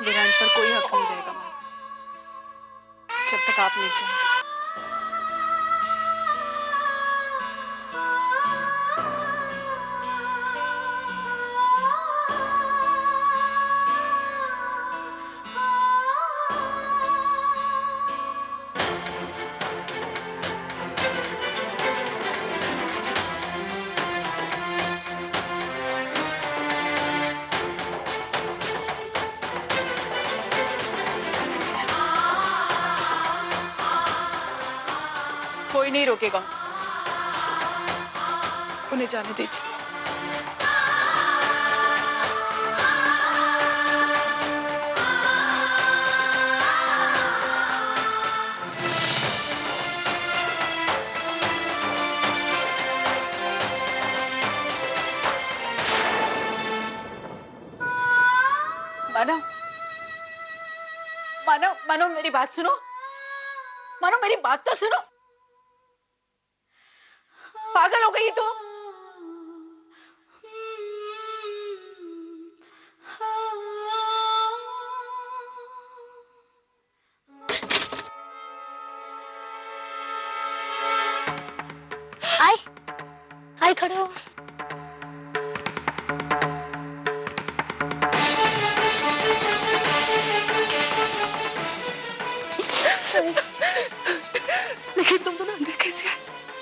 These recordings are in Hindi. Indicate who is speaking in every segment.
Speaker 1: मेरा इन पर कोई हक नहीं रहेगा माँ, जब तक आप नहीं चाहेंगे। कोई नहीं रोकेगा, उन्हें जाने दीजिए।
Speaker 2: मानव, मानव, मानव मेरी बात सुनो। मानव मेरी बात तो सुनो। पागल हो गई तू?
Speaker 3: आई आई खड़े हो।
Speaker 1: लेकिन तुम दोनों अंदर कैसे आए?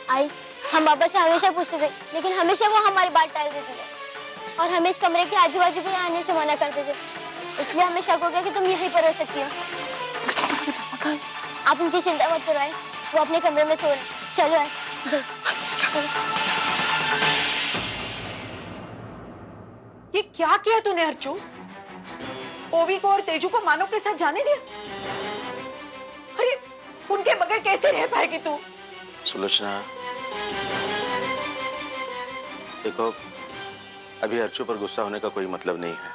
Speaker 3: आई हम पापा से हमेशा पूछते थे, लेकिन हमेशा वो हमारी बात टाल देती थी और हमें इस कमरे के आजू बाजू भी आने से मना करते थे। इसलिए हमें शक हो गया कि तुम यहीं पर हो सकती हो।
Speaker 1: तुम्हारे पापा कहाँ हैं?
Speaker 3: आप उनकी चिंता मत करो आई, वो अपने कमरे में सो रहे। चलो आई चलो।
Speaker 2: ये क्या किया तूने अर्चू? ओवी को और तेजू को मानव के साथ जाने दिया? अरे उनके बगैर कैसे रह पाएगी तू?
Speaker 4: सुलोचना, देखो अभी अर्चू पर गुस्सा होने का कोई मतलब नहीं है।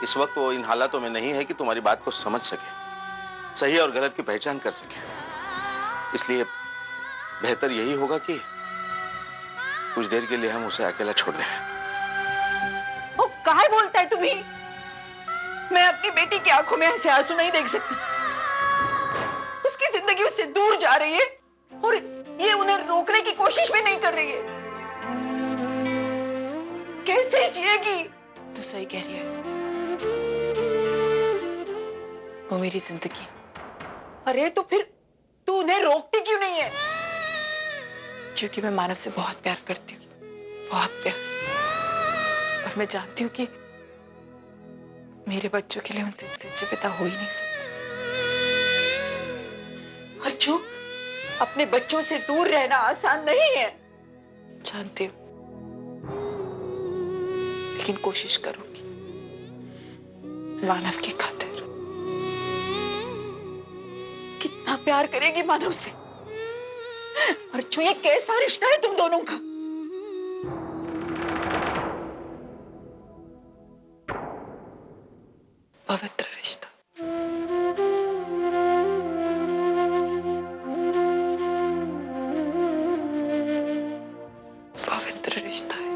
Speaker 4: इस वक्त वो इन हालातों में नहीं है कि तुम्हारी बात को समझ सके, सही और गलत की पहचान कर सके। इसलिए बेहतर यही होगा कि कुछ देर के लिए हम उसे अकेला छोड़ दें।
Speaker 2: वो काहे बोलता है तुम्ही? मैं अपनी बेटी की आंखों में ऐसे आंसू नहीं देख सकती। उसकी जिंदगी उससे दूर जा रही है और ये उन्हें रोकने की कोशिश भी नहीं कर रही है। कैसे जिएगी?
Speaker 1: तू सही कह रही है, वो मेरी जिंदगी।
Speaker 2: अरे तो फिर तू उन्हें रोकती क्यों नहीं है?
Speaker 1: क्योंकि मैं मानव से बहुत प्यार करती हूँ, बहुत प्यार। और मैं जानती हूँ कि मेरे बच्चों के लिए उनसे अच्छे पिता हो ही नहीं सकते।
Speaker 2: अर्जु, अपने बच्चों से दूर रहना आसान नहीं है।
Speaker 1: जानती हूँ, लेकिन कोशिश करूंगी मानव की खातिर।
Speaker 2: कितना प्यार करेगी मानव से? अर्जु, ये कैसा रिश्ता है तुम दोनों का?
Speaker 1: पवित्र रिश्ता। पवित्र रिश्ता है।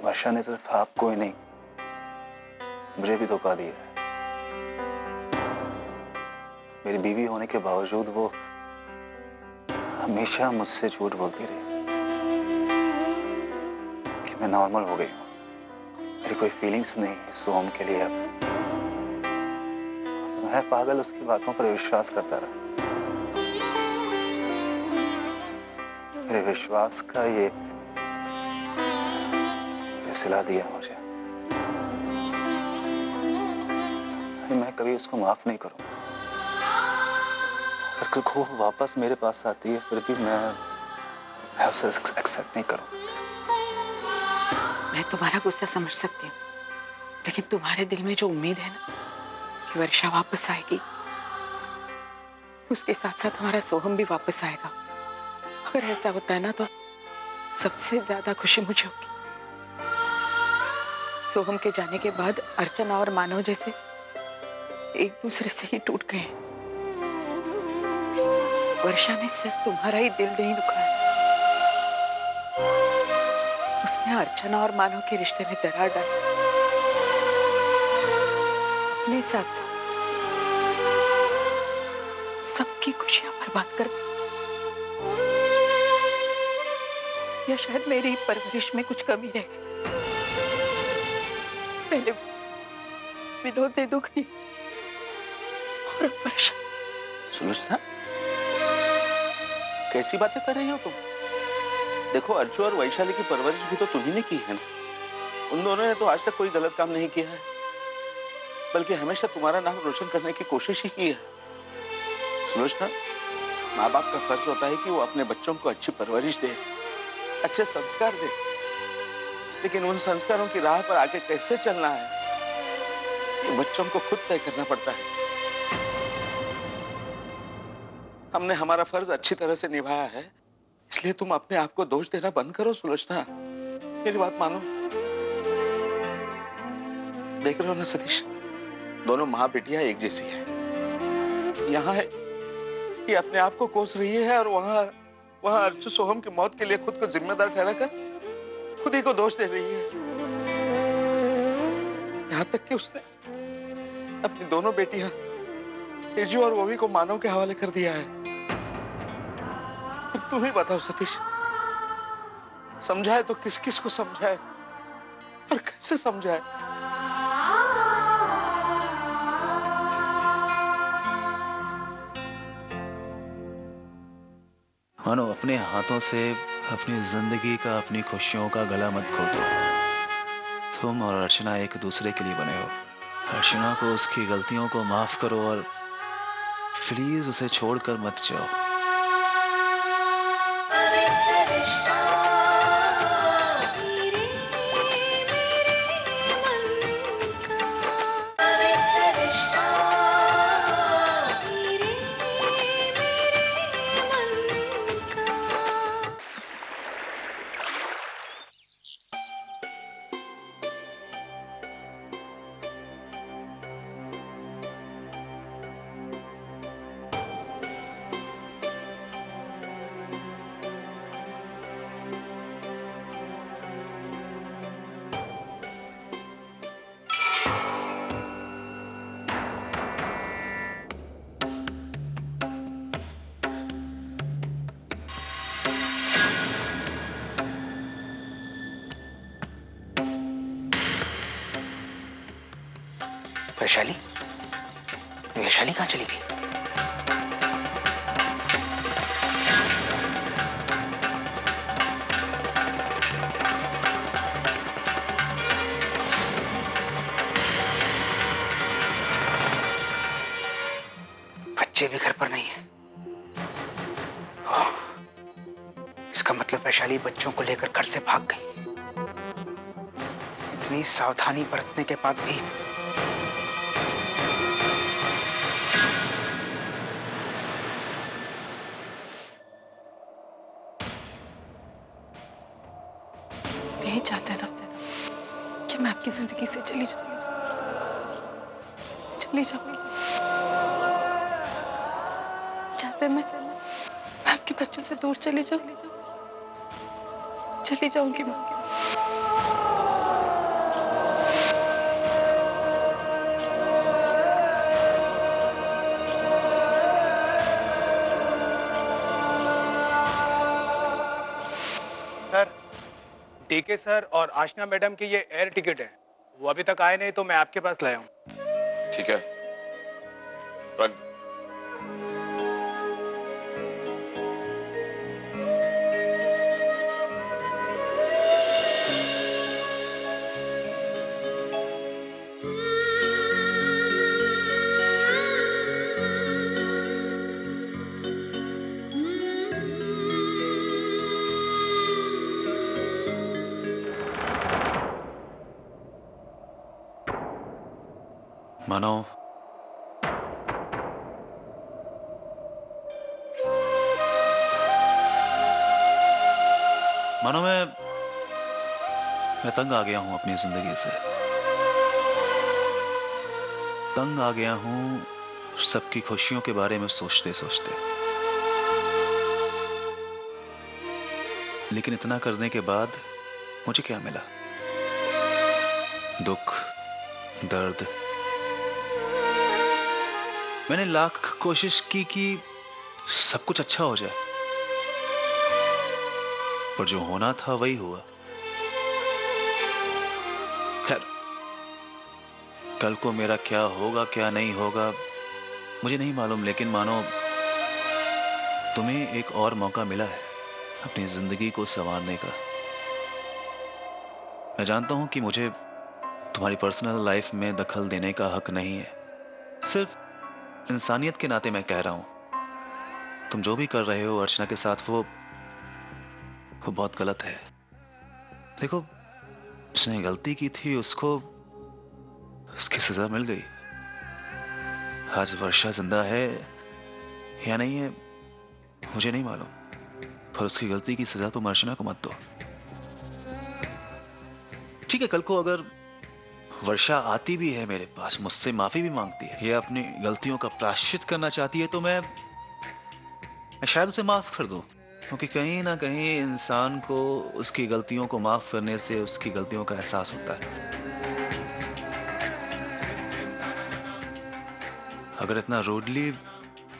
Speaker 5: वर्षा ने सिर्फ आपको ही नहीं, मुझे भी धोखा दिया है। मेरी बीवी होने के बावजूद वो हमेशा मुझसे झूठ बोलती रही कि मैं नॉर्मल हो गई हूँ, मेरी कोई फीलिंग्स नहीं सोम के लिए। अब मैं पागल उसकी बातों पर विश्वास करता रहा। मेरे विश्वास का ये सिला दिया मुझे। मैं कभी उसको माफ नहीं करूं। अगर कल को वापस मेरे पास आती है फिर भी मैं उसे एक्सेप्ट नहीं करूं।
Speaker 2: मैं तुम्हारा गुस्सा समझ सकती हूँ, लेकिन तुम्हारे दिल में जो उम्मीद है ना कि वर्षा वापस आएगी, उसके साथ साथ हमारा सोहम भी वापस आएगा। अगर ऐसा होता है ना तो सबसे ज्यादा खुशी मुझे होगी। सोहम के जाने के बाद अर्चना और मानव जैसे एक दूसरे से ही टूट गए। वर्षा ने सिर्फ तुम्हारा ही दिल नहीं दुखाया, उसने अर्चना और मानव के रिश्ते में दरार डाली, अपने साथ साथ सबकी खुशियां बर्बाद कर दी। या शायद मेरी परवरिश में कुछ कमी रह गई। पहले विनोद ने दुख दी और अब वर्षा।
Speaker 4: सुलोचना, कैसी बातें कर रही हो तुम? देखो, अर्जु और वैशाली की परवरिश भी तो तुम्ही ने की है ना। उन दोनों ने तो आज तक कोई गलत काम नहीं किया है, बल्कि हमेशा तुम्हारा नाम रोशन करने की कोशिश ही की है। सुलोचना, माँ बाप का फर्ज होता है कि वो अपने बच्चों को अच्छी परवरिश दे, अच्छे संस्कार दे, लेकिन उन संस्कारों की राह पर आगे कैसे चलना है ये बच्चों को खुद तय करना पड़ता है। हमने हमारा फर्ज अच्छी तरह से निभाया है, इसलिए तुम अपने आप को दोष देना बंद करो। सुलोचना, मेरी बात मानो। देख रहे हो ना सतीश, दोनों माँ बेटियां एक जैसी है। यहाँ है ये अपने आप को कोस रही है और वहां अर्चु सोहम की मौत के लिए खुद को जिम्मेदार ठहराकर खुद ही को दोष दे रही है। यहाँ तक कि उसने अपनी दोनों बेटियां तेजू और ओवी को मानव के हवाले कर दिया है। अब तुम ही बताओ सतीश, समझाए तो किस किस को समझाए और कैसे समझाए?
Speaker 5: मानो अपने हाथों से अपनी जिंदगी का, अपनी खुशियों का गला मत घोटो। तुम और अर्चना एक दूसरे के लिए बने हो। अर्चना को उसकी गलतियों को माफ करो और प्लीज उसे छोड़कर मत जाओ।
Speaker 6: वैशाली, वैशाली कहाँ चली गई? बच्चे भी घर पर नहीं है। इसका मतलब वैशाली बच्चों को लेकर घर से भाग गई। इतनी सावधानी बरतने के बाद भी
Speaker 1: यही चाहते हैं ना कि मैं आपकी जिंदगी से चली जाऊं। चाहते हैं मैं आपके बच्चों से दूर चली जाऊंगी मैं।
Speaker 7: सर, डीके सर और आशना मैडम की ये एयर टिकट है, वो अभी तक आए नहीं तो मैं आपके पास लाया हूँ।
Speaker 4: ठीक है, रख दो।
Speaker 5: मानो मानो मैं तंग आ गया हूं अपनी जिंदगी से। तंग आ गया हूं सबकी खुशियों के बारे में सोचते सोचते। लेकिन इतना करने के बाद मुझे क्या मिला? दुख, दर्द। मैंने लाख कोशिश की कि सब कुछ अच्छा हो जाए, पर जो होना था वही हुआ। खैर, कल को मेरा क्या होगा क्या नहीं होगा मुझे नहीं मालूम, लेकिन मानो तुम्हें एक और मौका मिला है अपनी जिंदगी को संवारने का। मैं जानता हूं कि मुझे तुम्हारी पर्सनल लाइफ में दखल देने का हक नहीं है। सिर्फ इंसानियत के नाते मैं कह रहा हूं, तुम जो भी कर रहे हो अर्चना के साथ वो बहुत गलत है। देखो, उसने गलती की थी, उसको उसकी सजा मिल गई। आज वर्षा जिंदा है या नहीं है मुझे नहीं मालूम, पर उसकी गलती की सजा तुम अर्चना को मत दो। ठीक है, कल को अगर वर्षा आती भी है मेरे पास, मुझसे माफी भी मांगती है या अपनी गलतियों का प्रायश्चित करना चाहती है, तो मैं शायद उसे माफ कर दूं, क्योंकि कहीं ना कहीं इंसान को उसकी गलतियों को माफ करने से उसकी गलतियों का एहसास होता है। अगर इतना रूडली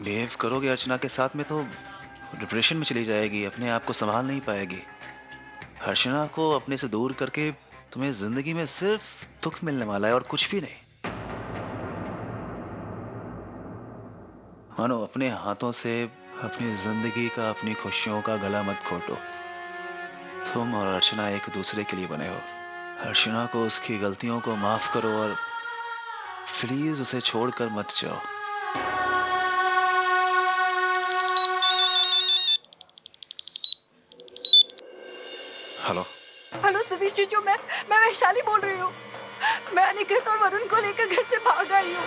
Speaker 5: बिहेव करोगे अर्चना के साथ में तो डिप्रेशन में चली जाएगी, अपने आप को संभाल नहीं पाएगी। अर्चना को अपने से दूर करके तुम्हें जिंदगी में सिर्फ दुख मिलने वाला है और कुछ भी नहीं। मानो अपने हाथों से अपनी जिंदगी का, अपनी खुशियों का गला मत घोटो। तुम और अर्चना एक दूसरे के लिए बने हो। अर्चना को उसकी गलतियों को माफ करो और प्लीज उसे छोड़कर मत जाओ। हेलो
Speaker 2: हेलो सतीश जीजू, मैं वैशाली बोल रही हूँ। मैं अनिकेत और वरुण को लेकर घर से भाग आई हूँ।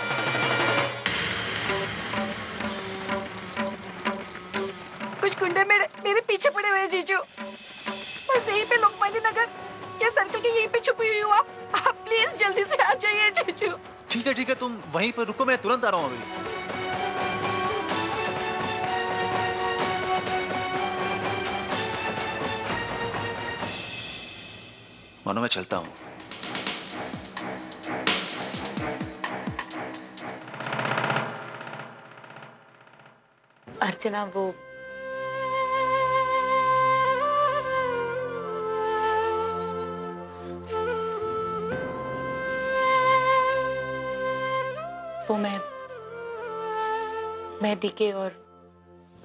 Speaker 2: कुछ गुंडे मेरे पीछे पड़े हुए हैं जीजू। बस यहीं पे लोकमान्य नगर के सर्कल के यहीं पे छुपी हुई हूँ। आप प्लीज जल्दी से आ जाइए जीजू।
Speaker 5: ठीक है, तुम वहीं पर रुको, मैं तुरंत आ रहा हूँ अभी। मानो मैं चलता हूँ।
Speaker 1: अर्चना, वो मैं डीके और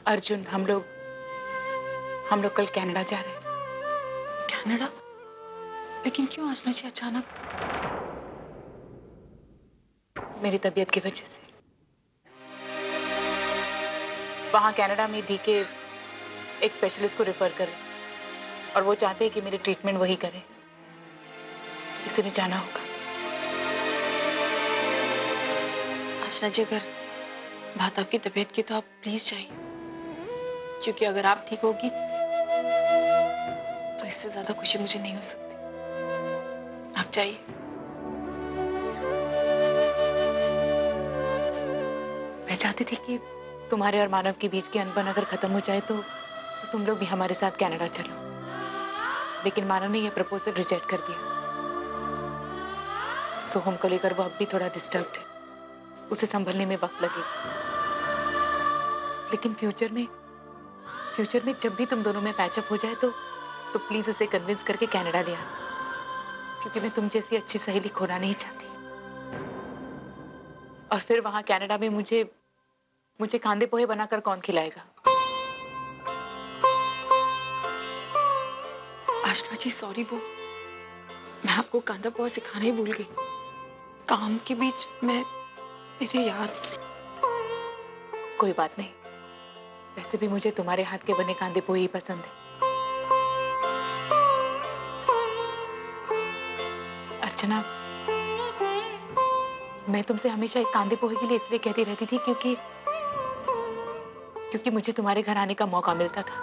Speaker 1: अर्जुन हम लोग कल कनाडा जा रहे हैं।
Speaker 8: कनाडा? लेकिन क्यों आसना जी अचानक?
Speaker 1: मेरी तबीयत की वजह से। वहां कनाडा में डीके एक स्पेशलिस्ट को रेफर करे और वो चाहते हैं कि मेरी ट्रीटमेंट वही करे, इसलिए जाना होगा।
Speaker 8: आसना जी, अगर बात आपकी तबीयत की तो आप प्लीज जाइए, क्योंकि अगर आप ठीक होगी तो इससे ज्यादा खुशी मुझे नहीं हो सकती। आप जाइए।
Speaker 1: मैं चाहती थी कि तुम्हारे और मानव के बीच की अनबन अगर खत्म हो जाए तो तुम लोग भी हमारे साथ कनाडा चलो, लेकिन मानव ने यह प्रपोजल रिजेक्ट कर दिया। सो हमको लेकर वो अब भी थोड़ा डिस्टर्ब्ड है, उसे संभलने में वक्त लगेगा। लेकिन फ्यूचर में जब भी तुम दोनों में पैचअप हो जाए तो प्लीज उसे कन्विंस करके कनाडा ले आना, क्योंकि मैं तुम जैसी अच्छी सहेली खोना नहीं चाहती। और फिर वहां कनाडा में मुझे कांदे पोहे बनाकर कौन खिलाएगा?
Speaker 8: आशना जी सॉरी, वो मैं आपको कांदा पोहा सिखाना ही भूल गई। काम के बीच मेरे याद।
Speaker 1: कोई बात नहीं, वैसे भी मुझे तुम्हारे हाथ के बने कांदे पोहे ही पसंद है। अर्चना, मैं तुमसे हमेशा एक कांदे पोहे के लिए इसलिए कहती रहती थी क्योंकि मुझे तुम्हारे घर आने का मौका मिलता था।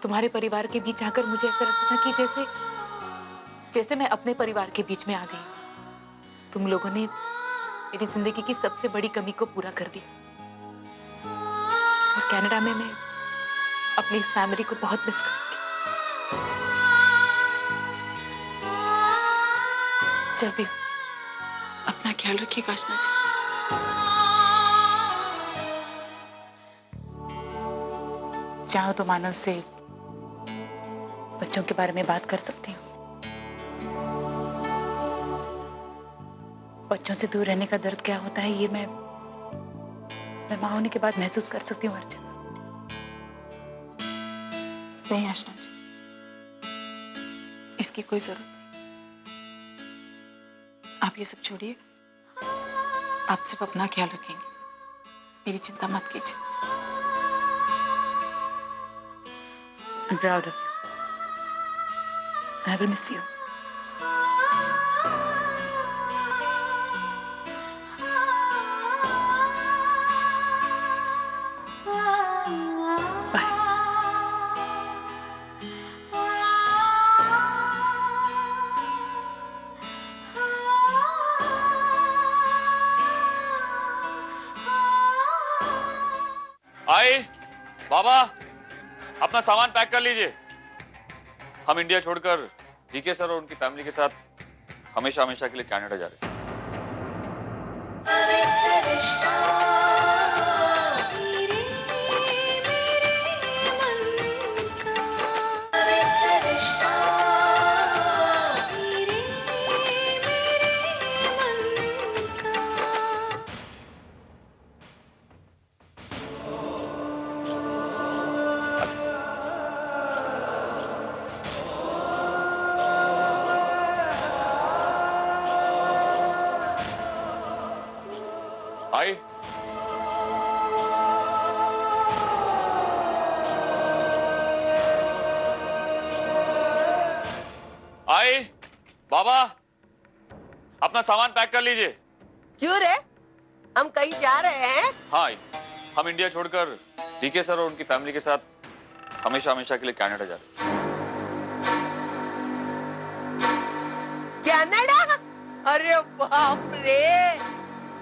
Speaker 1: तुम्हारे परिवार के बीच आकर मुझे ऐसा लगता था कि जैसे मैं अपने परिवार के बीच में आ गई। तुम लोगों ने मेरी जिंदगी की सबसे बड़ी कमी को पूरा कर दिया। और कनाडा में मैं अपनी इस फैमिली को बहुत मिस करूंगी। चलती हूँ।
Speaker 8: अपना ख्याल रखिएगा आशना जी।
Speaker 1: चाहो तो मानव से बच्चों के बारे में बात कर सकती हूँ। बच्चों से दूर रहने का दर्द क्या होता है ये मैं माँ होने के बाद महसूस कर सकती हूँ अर्चना।
Speaker 8: नहीं आशना जी, इसकी कोई जरूरत नहीं। आप ये सब छोड़िए, आप सिर्फ अपना ख्याल रखेंगे, मेरी चिंता मत कीजिए।
Speaker 1: I'm proud of you. I will miss you. Bye.
Speaker 9: आई बाबा, अपना सामान पैक कर लीजिए। हम इंडिया छोड़कर डीके सर और उनकी फैमिली के साथ हमेशा हमेशा के लिए कनाडा जा रहे हैं। आई आई बाबा, अपना सामान पैक कर लीजिए।
Speaker 2: क्यों रे? हम कहीं जा रहे हैं?
Speaker 9: हाँ आई, हम इंडिया छोड़कर डीके सर और उनकी फैमिली के साथ हमेशा हमेशा के लिए कनाडा जा रहे हैं।
Speaker 2: कनाडा? अरे बाप रे,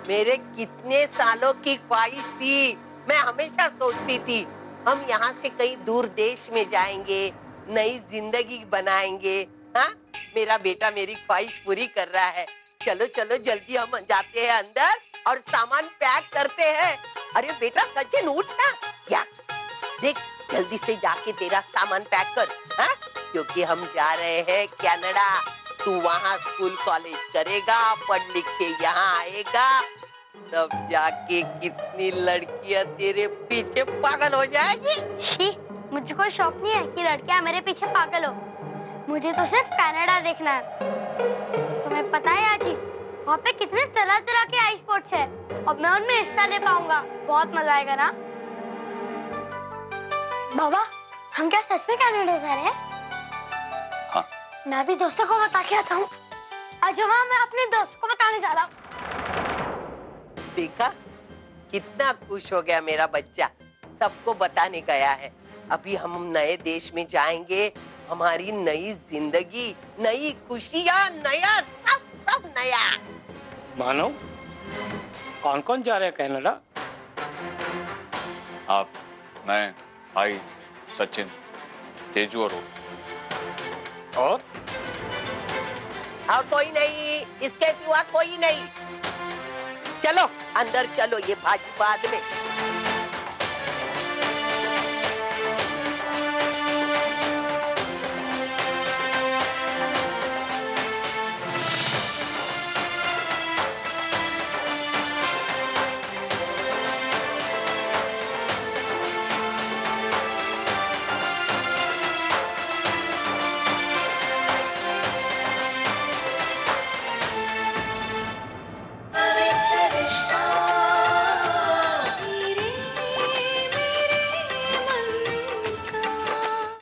Speaker 2: मेरे कितने सालों की ख्वाहिश थी। मैं हमेशा सोचती थी हम यहाँ से कहीं दूर देश में जाएंगे, नई जिंदगी बनाएंगे। हाँ, मेरा बेटा मेरी ख्वाहिश पूरी कर रहा है। चलो चलो जल्दी हम जाते हैं अंदर और सामान पैक करते हैं। अरे बेटा सचिन उठ ना, या देख जल्दी से जाके तेरा सामान पैक कर। हाँ, क्योंकि हम जा रहे हैं कनाडा। तू वहाँ स्कूल कॉलेज करेगा, पढ़ लिख के यहाँ आएगा, तब जाके कितनी लड़कियां तेरे पीछे पागल हो जाएगी।
Speaker 3: शी, मुझे कोई शौक नहीं है कि लड़कियां मेरे पीछे पागल हो। मुझे तो सिर्फ कनाडा देखना है। तुम्हें पता है आजी, वहाँ पे कितने तरह तरह के आइस स्पोर्ट्स है और मैं उनमें हिस्सा ले पाऊंगा। बहुत मजा आएगा ना? बाबा, हम क्या सच में कनाडा जा रहे हैं?
Speaker 9: हाँ।
Speaker 3: मैं भी दोस्तों को बता के आता हूँ। आज वहाँ मैं अपने दोस्त को बताने जा रहा हूँ।
Speaker 2: देखा कितना खुश हो गया मेरा बच्चा, सबको बताने गया है। अभी हम नए देश में जाएंगे, हमारी नई जिंदगी, नई खुशियाँ, नया सब नया।
Speaker 6: मानव, कौन कौन जा रहे हैं कनाडा?
Speaker 9: आप, मैं, आई, सचिन, तेजू और
Speaker 6: और
Speaker 2: कोई नहीं, इसके सिवा कोई नहीं। चलो अंदर चलो, ये भाजी बाद में।